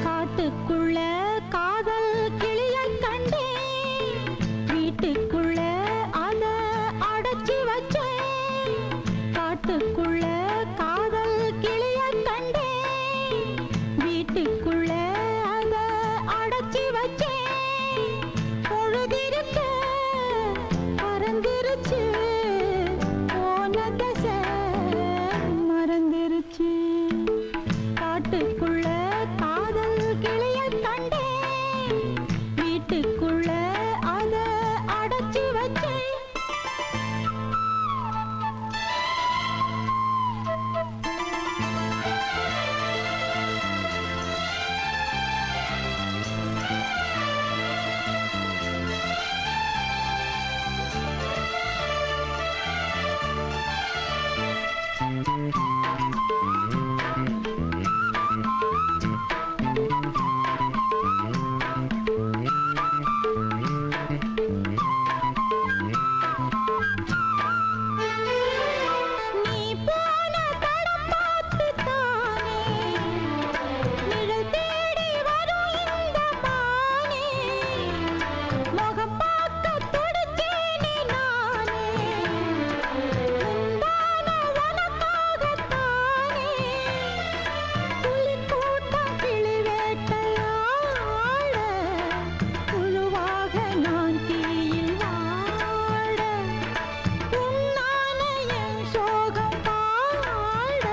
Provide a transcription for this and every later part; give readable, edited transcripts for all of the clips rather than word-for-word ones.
காட்டுக்குள்ள காதல் கிளியைக் கண்டேன், வீட்டுக்குள்ள அத அடைச்சி வச்சேன். காட்டுக்குள்ள காதல் கிளியைக் கண்டேன், வீட்டுக்குள்ள அத அடைச்சி வச்சேன். பொழுதிருக்க பறந்துருச்சு, போன தசை மறந்துருச்சு. காட்டுக்குள்ள காதல் கிளியைக் கண்டேன், வீட்டுக்குள்ள அத அடைச்சி வச்சேன். நீ போன தடம் பார்த்துத்தானே நிழல் தேடி வரும் இந்த மானே, முகம் பார்க்க துடிச்சேனே நானே, முந்தான உனக்காகத்தானே. புலிக்கூட்டம் கிளி வேட்டையாட, புழுவாக நான் தீயில் வாட, உன்னான என் சோகம் பாட,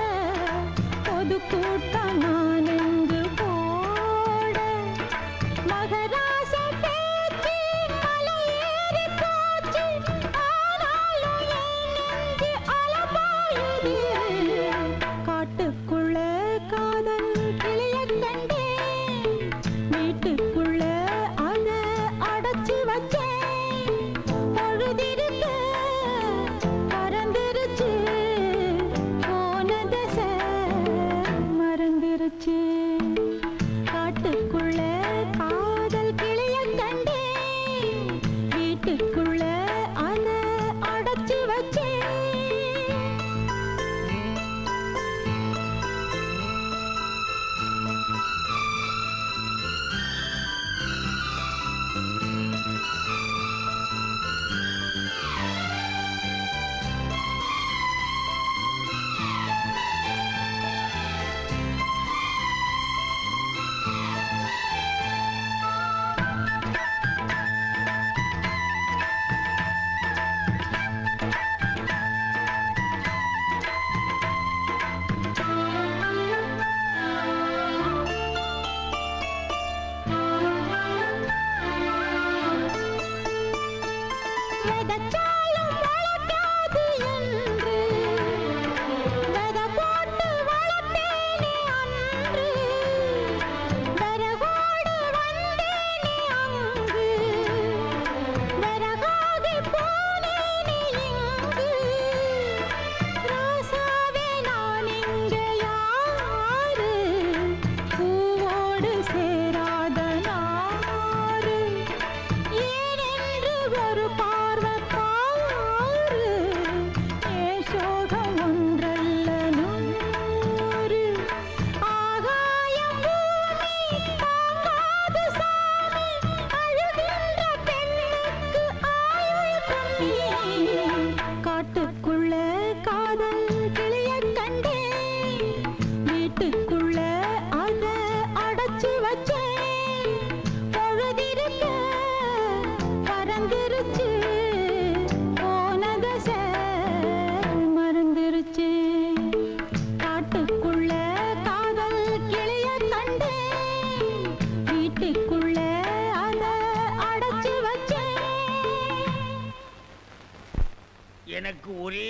பொதுக்கூட்டம் நான் எங்கு போட. மகராச பேச்சு மலையேறி போச்சு, ஆனாலும் என் நெஞ்சு அலபாயுது. காட்டுக்குள்ள காதல் கிளியைக் கண்டேன், வீட்டுக்குள்ள அத அடைச்சி வச்சேன். பொழுதிருக்க பறந்துருச்சு, போன தசை மறந்துருச்சு. காட்டுக்குள்ள காதல் கிளியைக் கண்டேன், வீட்டுக்குள்ள அத அடைச்சி வச்சேன். விதைச்சாலும் முளைக்காது என்று விதை போட்டு வளர்த்தேனே அன்று, விறகோடு வந்தேனே அங்கு, விறகாகி போனேனே இங்கு. ராசாவே நான் இங்கே யாரு, பூவோடு சேராத நாறு, ஏனென்று ஒரு பார்வை பாரு, ஏன் சோகம் ஒன்றல்ல நூறு. ஆகாயம் பூமி தாங்காது சாமி, அழுகின்ற பெண்ணுக்கு ஆயுள் கம்மி. காட்டுக்குள்ள காதல் கிளியைக் கண்டேன், வீட்டுக்குள்ள அத அடைச்சி வச்சேன். பொழுதிருக்க பறந்துருச்சு, போன தசை மறந்துருச்சு. காட்டுக்குள்ள காதல் கிளியைக் கண்டேன், வீட்டுக்குள்ள அத அடைச்சி வச்சேன். எனக்கு ஒரே